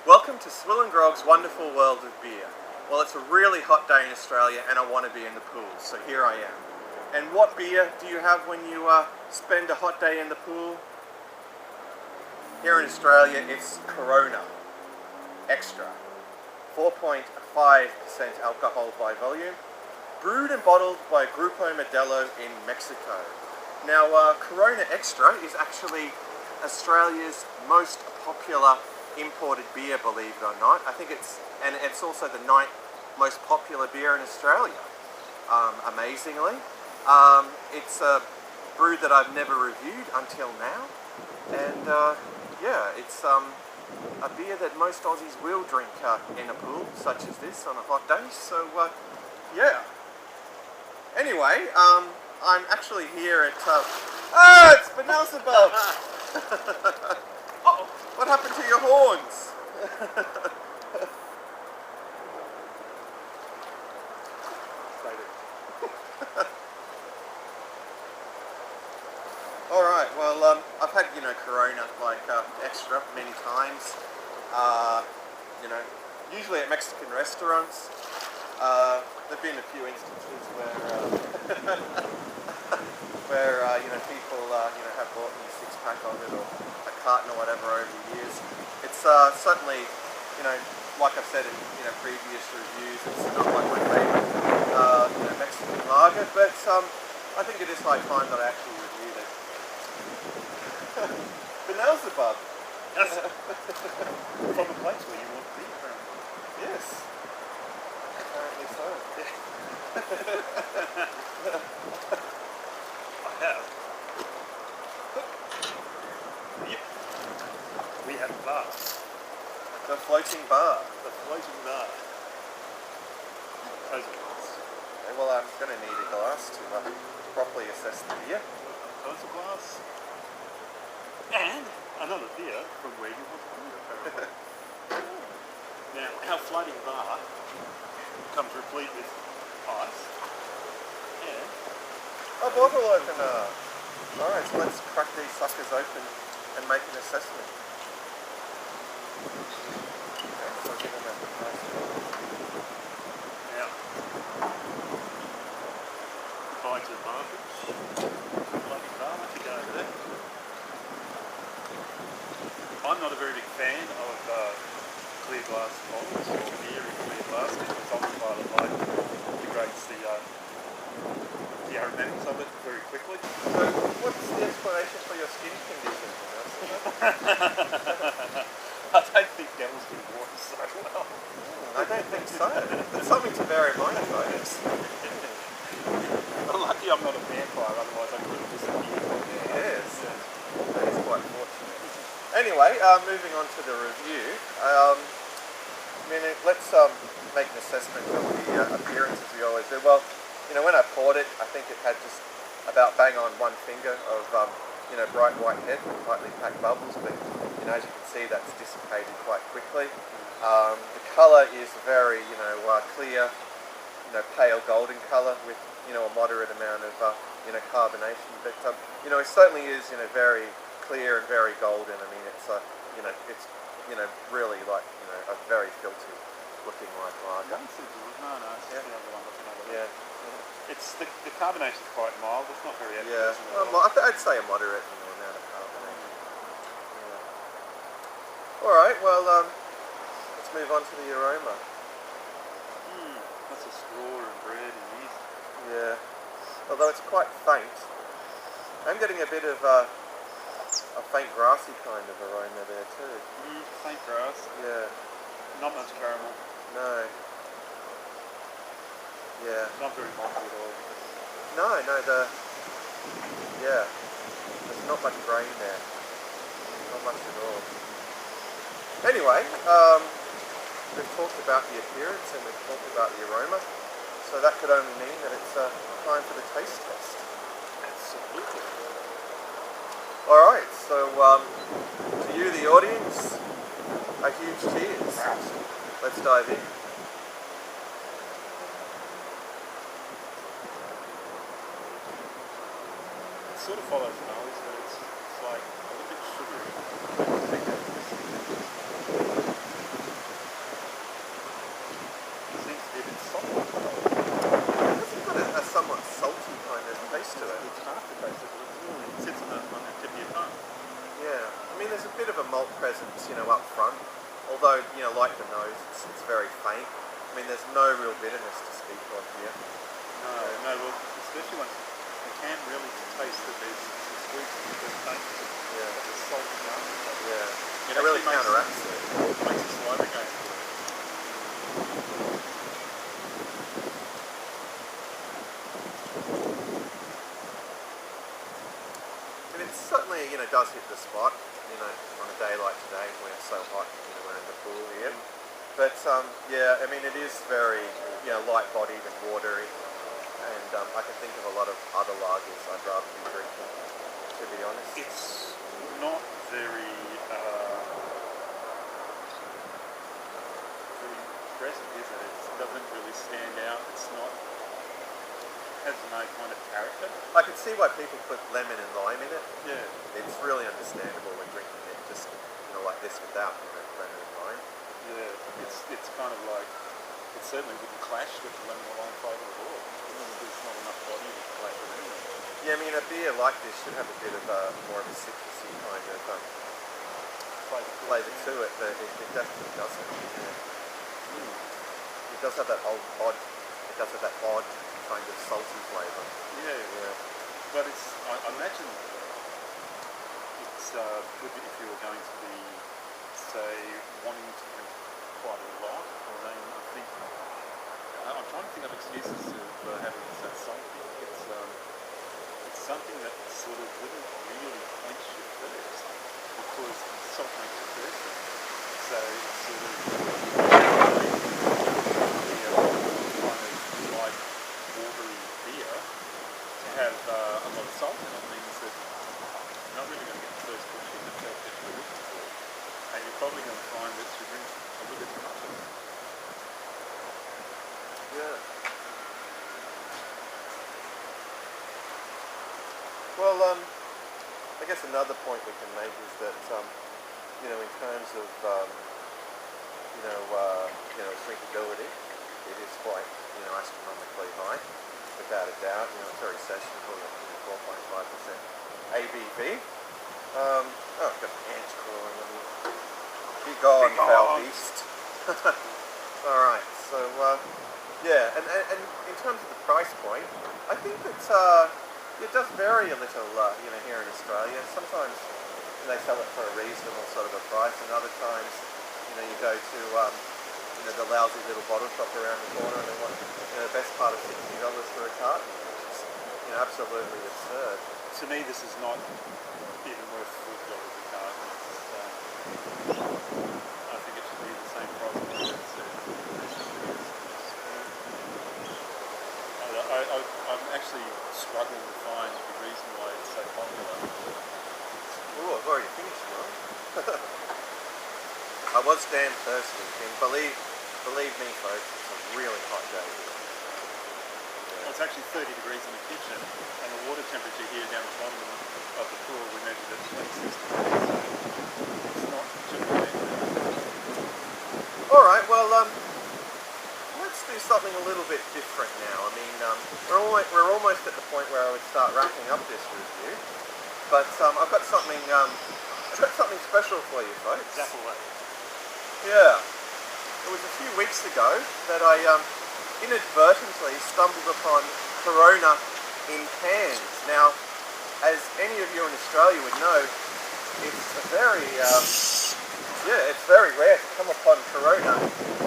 Welcome to SwillinGrog's wonderful world of beer. Well, it's a really hot day in Australia and I want to be in the pool, so here I am. And what beer do you have when you spend a hot day in the pool? Here in Australia, it's Corona Extra. 4.5% alcohol by volume. Brewed and bottled by Grupo Modelo in Mexico. Now, Corona Extra is actually Australia's most popular imported beer, believe it or not. I think it's also the 9th most popular beer in Australia, amazingly. It's a brew that I've never reviewed until now, and yeah, it's a beer that most Aussies will drink in a pool such as this on a hot day, so yeah. Anyway, I'm actually here at, it's Benelzebub! Uh-oh, what happened to your horns? Alright, well, I've had, Corona, extra many times. Usually at Mexican restaurants. There've been a few instances where, people, have bought me a 6-pack of it or a carton or whatever over the years. It's certainly, like I've said in previous reviews, it's not like my favourite Mexican lager, but I think it is high time that I actually reviewed it. Benelzebub. Yes. From the place where you want to be, apparently. Yes. Apparently so. I have. Yep. We have a bar. The floating bar. The floating bar. As it was. Okay, well, I'm going to need a glass to properly assess the beer. There's a glass. And another beer from where you want to be, apparently. Now, our floating bar comes replete with ice and a bottle opener. Alright, so let's crack these suckers open and make an assessment. Okay, so I'll give them a nice roll. now goodbye to the markets. Floating bar, what you go over there? I'm not a very big fan of clear glass bottles or beer in clear glass because ultraviolet light degrades the aromatics of it very quickly. So, what's the explanation for your skin condition? I don't think devils do water so well. I don't think so. It's something to bear in mind, folks. I'm lucky I'm not a vampire, otherwise I could have disappeared. Yes, that is quite fortunate. Anyway, moving on to the review. Let's make an assessment of the appearance as we always do. Well, when I poured it, I think it had just about bang on one finger of, bright white head with lightly packed bubbles, but, as you can see, that's dissipated quite quickly. The colour is very, clear, pale golden colour with, a moderate amount of, carbonation, but, it certainly is, very clear and very golden. I mean, it's, really like, a very filtered looking like lager. No, it's Yeah. the other one. Yeah. It's the carbonation is quite mild. It's not very active. Yeah, well, I'd say a moderate amount of carbonation. Yeah. Alright, well, let's move on to the aroma. That's a straw and bread and yeast. Yeah, although it's quite faint. I'm getting a bit of a faint grassy kind of aroma there too. Faint grass. Yeah. Not much caramel. No. Yeah. Not very malty at all. No, there's not much grain there. Not much at all. Anyway, we've talked about the appearance and we've talked about the aroma, so that could only mean that it's time for the taste test. Absolutely. Alright, so to you the audience, a huge cheers. Let's dive in. It sort of follows nose, but it's like a little bit sugary. a bit of a malt presence, up front. Although, like the nose, it's very faint. I mean, there's no real bitterness to speak of here. No, well, especially once you can really taste that there's some sweetness in the taste. Yeah. The salt down. Yeah. It really actually counteracts it. Makes the saliva go. And it certainly, does hit the spot, on a day like today when it's so hot, we're in the pool here. But, yeah, I mean, it is very, light-bodied and watery. And I can think of a lot of other lagers I'd rather be drinking, to be honest. It's not very present, is it? It doesn't really stand out. It's not, has no kind of character. I can see why people put lemon and lime in it. Yeah. It's really understandable when drinking it just, like this without, lemon and lime. Yeah, it's kind of like, it certainly wouldn't clash with the lemon and lime flavour at all. There's not enough body to clash with anything. Yeah, I mean, a beer like this should have a bit of more of a citrusy kind of flavour to it, but it definitely doesn't. Yeah. It does have that odd kind of salty flavour. Yeah. But I imagine it's good if you were going to be, say, wanting to drink quite a lot, or then I'm trying to think of excuses of having it so salty. It's something that sort of wouldn't really quench your thirst, because salt makes you thirsty. So it's sort of kind of light, watery beer to have a lot of salt in it means that you're not really going to get the thirst quenching effect that you're looking for. And you're probably going to find that you drink a little bit too much of it. Yeah. Well, I guess another point we can make is that, in terms of, drinkability, it is quite, astronomically high, without a doubt. It's very sessionable at 4.5% ABV. I've got ants crawling on me. Be gone, foul beast. Alright, so, yeah, and in terms of the price point, I think that it does vary a little, here in Australia. Sometimes they sell it for a reasonable sort of a price, and other times, you go to, the lousy little bottle shop around the corner and they want, the best part of $60 for a carton, which is, absolutely absurd. To me, this is not even worth $40 a carton. I think it should be the same price as it said. I'm actually struggling to find the reason why it's so popular. Ooh, I've already finished mine. I was damn thirsty, and believe me folks, it's a really hot day here. Well, it's actually 30 degrees in the kitchen, and the water temperature here down the bottom of the pool we measured at 26 degrees, so it's not too bad. Alright, well, let's do something a little bit different now. I mean, we're almost at the point where I would start wrapping up this review, but I've got something special for you folks. Exactly. Yeah. It was a few weeks ago that I inadvertently stumbled upon Corona in cans. Now, as any of you in Australia would know, it's a very, it's very rare to come upon Corona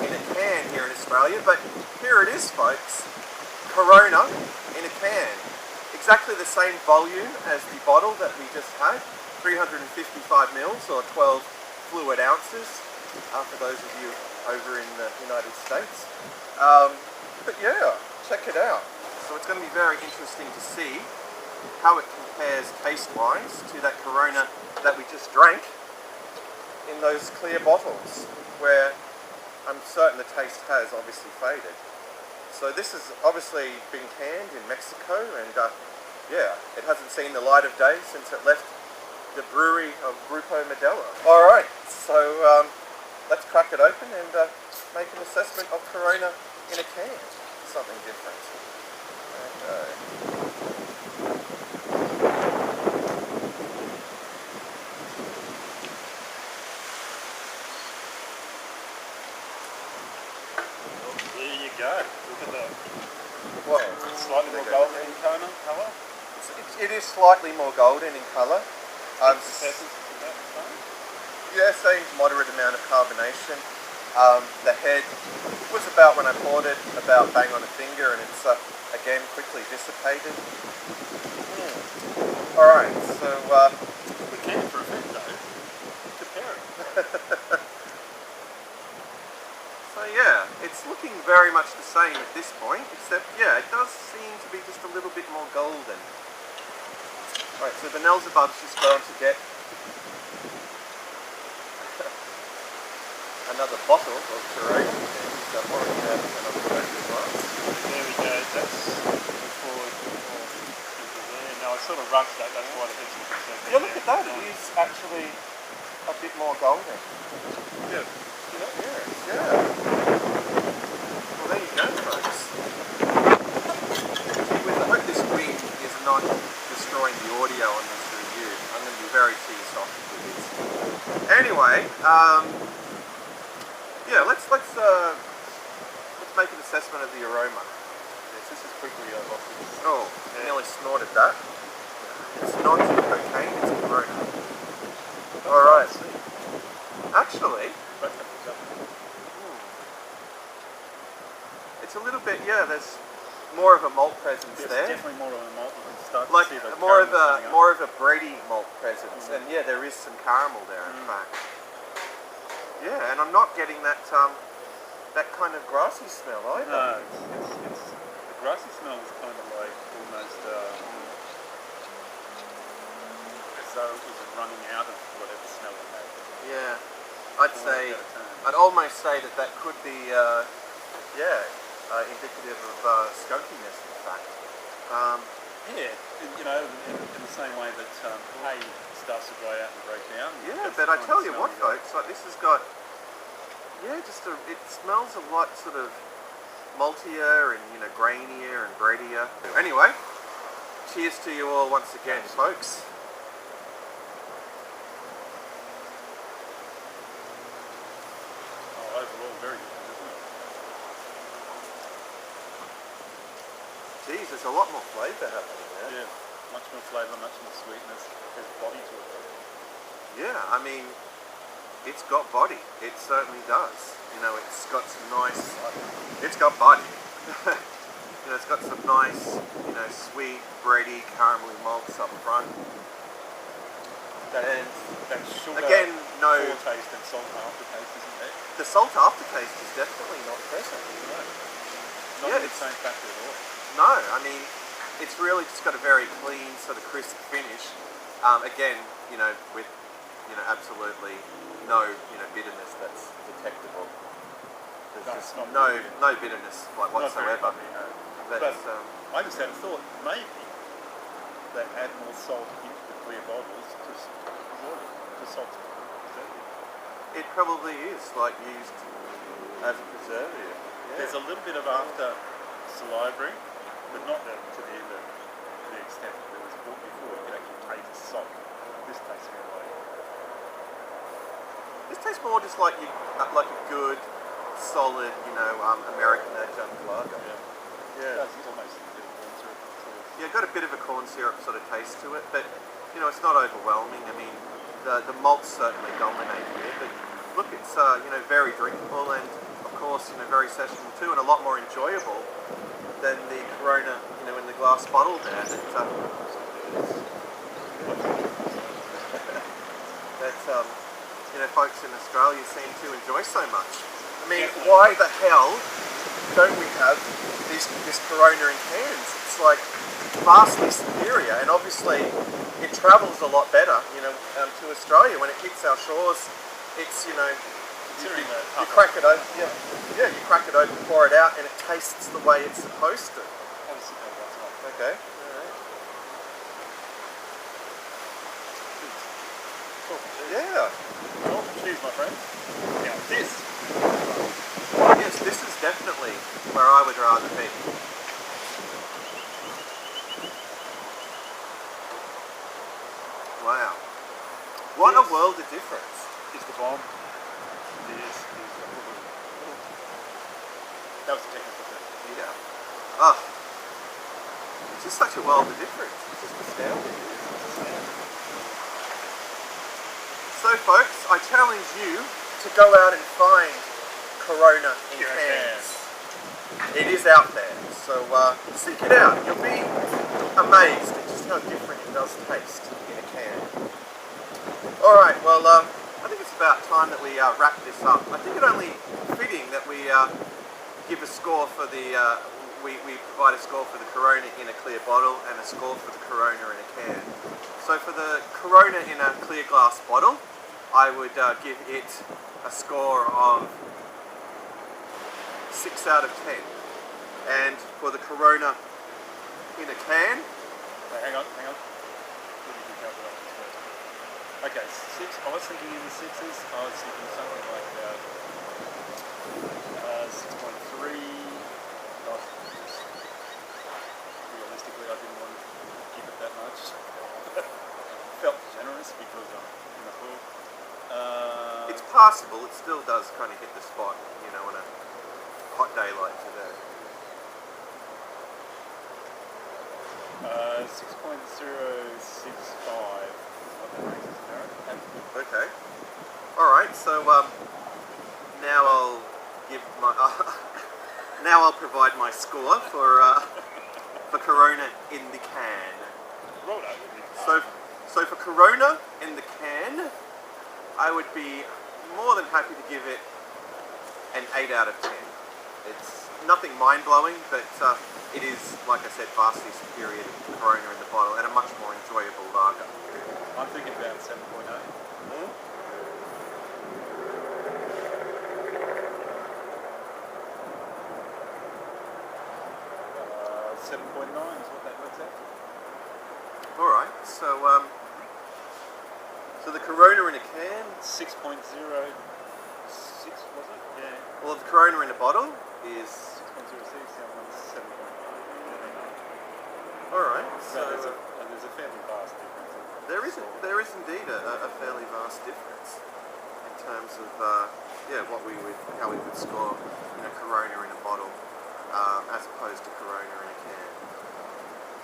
in a can here in Australia, but here it is folks, Corona in a can. Exactly the same volume as the bottle that we just had, 355 mils or 12 fluid ounces, for those of you over in the United States. But yeah, check it out. So it's going to be very interesting to see how it compares taste-wise to that Corona that we just drank in those clear bottles, where I'm certain the taste has obviously faded. So this has obviously been canned in Mexico, and it hasn't seen the light of day since it left the brewery of Grupo Modelo. Alright, so let's crack it open and make an assessment of Corona in a can. Something different. Okay. Slightly more golden in colour? It is slightly more golden in colour. Yeah, same moderate amount of carbonation. The head was about, when I poured it, about bang on a finger, and it's again quickly dissipated. Alright, so we can for a bit though. Compare it. So yeah, it's looking very much the same at this point, except yeah, it does seem to be just a little bit more golden. Alright, so Benelzebub's just going to get another bottle of Corona, and he's already had another glass. There we go, that's forward into there. Now I sort of rushed that, that's why the head's looking so good. Yeah, look at that, it is actually a bit more golden. Yeah. Yeah. Well, there you go, folks. I hope this wind is not destroying the audio on this review. I'm going to be very tear-soft with this. Anyway, yeah, let's make an assessment of the aroma. Yes, this is quickly off. Oh, I nearly snorted that. It's not cocaine, it's Corona. Alright. Actually, it's a little bit, yeah, there's more of a malt presence there. Definitely more of a malt. You can start Like to see the more of caramel a bready malt presence, and yeah, there is some caramel there in fact. Yeah, and I'm not getting that that kind of grassy smell either. No, it's the grassy smell is kind of like almost as though it was running out of whatever smell it had. Yeah, I'd almost say that could be indicative of skunkiness in fact. Yeah, you know, in the same way that hay starts to dry out and break down. Yeah, but I tell you what, folks, like this has got, yeah, it smells a lot sort of maltier and, you know, grainier and breadier. Anyway, cheers to you all once again, folks. Oh, overall, very good, isn't it? Geez, there's a lot more flavour happening there. Yeah, much more flavour, much more sweetness. There's body to it. Yeah, I mean, it's got body. It certainly does. You know, it's got some nice. It's got body. You know, it's got some nice, you know, sweet, bready, caramelly malts up front. And that sugar, again, no foretaste and salt aftertaste, isn't there? The salt aftertaste is definitely not present. No. Not the same factor at all. No, I mean, it's really just got a very clean, sort of crisp finish. Again, you know, with, you know, absolutely no, you know, bitterness that's detectable. There's just no bitterness like whatsoever. But I just had a thought, maybe they add more salt into the clear bottles to salt the preservative. It probably is, like, used as a preservative. Yeah. There's a little bit of after salivary, but not to the extent that it was bought before. You can actually taste the salt. This tastes more like. This tastes more just like a good, solid, you know, American adjunct lager. Yeah. It does almost a bit of corn syrup. Yeah, got a bit of a corn syrup sort of taste to it, but you know, it's not overwhelming. I mean, the malts certainly dominate here, but look, it's you know, very drinkable and of course, you know, very sessionable too, and a lot more enjoyable than the Corona, you know, in the glass bottle there. That you know, folks in Australia seem to enjoy so much. I mean, why the hell don't we have this Corona in cans? It's like vastly superior, and obviously it travels a lot better, you know, to Australia. When it hits our shores, it's, you know, you crack it open, you crack it open, pour it out, and it tastes the way it's supposed to. Okay. Alright. Yeah. Well, cheers, my friend. Now this. Yes, this is definitely where I would rather be. Wow. What a world of difference. It's the bomb. This is the That was the technical thing. Yeah. Oh. It's just such a world of difference. It's just astounding. So folks, I challenge you to go out and find Corona in cans. It is out there, so seek it out. You'll be amazed at just how different it does taste in a can. Alright, well I think it's about time that we wrap this up. I think it only fitting that we give a score for the we provide a score for the Corona in a clear bottle and a score for the Corona in a can. So for the Corona in a clear glass bottle, I would give it a score of 6 out of 10. And for the Corona in a can... Wait, hang on. Let me do calculations first. Okay, 6. I was thinking in the 6s. I was thinking something like 6.3. Realistically, I didn't want to give it that much. Felt generous because I'm in the pool. It's passable. It still does kind of hit the spot, you know, on a hot day like today. 6.065. What that makes us narrow. Okay. Alright, so now I'll give my now I'll provide my score for Corona in the can. So for Corona in the can, I would be more than happy to give it an 8 out of 10. It's nothing mind-blowing, but it is, like I said, vastly superior to Corona in the bottle and a much more enjoyable lager. I'm thinking about 7.8. 7.9 is what that works out. Alright, so the Corona in a can... 6.06, was it? Yeah. Well, the Corona in a bottle is... 6.06, the other one's 7.9. Alright, so... there's a fairly vast difference. There is indeed a fairly vast difference in terms of how we would score, you know, Corona in a bottle as opposed to Corona in a can.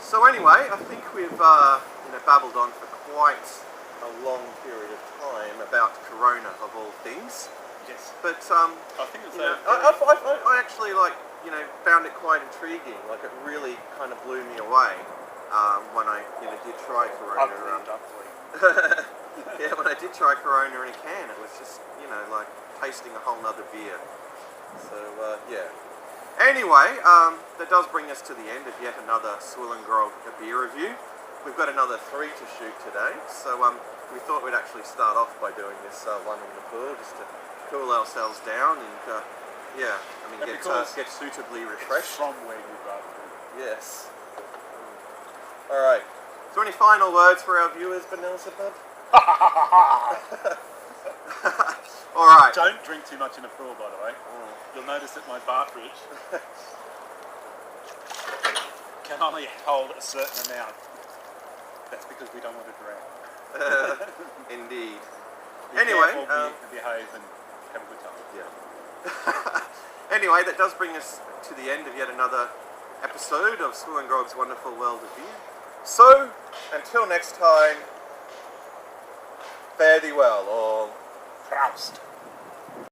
So anyway, I think we've babbled on for quite a long period of time about Corona of all things. Yes. But I think it's I actually found it quite intriguing. Like it really kind of blew me away when I did try Corona. Yeah, when I did try Corona in a can, it was just like tasting a whole nother beer. So yeah. Anyway, that does bring us to the end of yet another SwillinGrog beer review. We've got another 3 to shoot today, so we thought we'd actually start off by doing this one in the pool just to cool ourselves down and get suitably refreshed. From where you rather than. Yes. Alright. So any final words for our viewers, Benelzebub? Alright. Don't drink too much in a pool, by the way. You'll notice that my bar fridge can only hold a certain amount. That's because we don't want to drown. Indeed. Be anyway, careful, behave and have a good time. Yeah. Anyway, that does bring us to the end of yet another episode of SwillinGrog's Wonderful World of Beer. So, until next time, fare thee well, or Proust.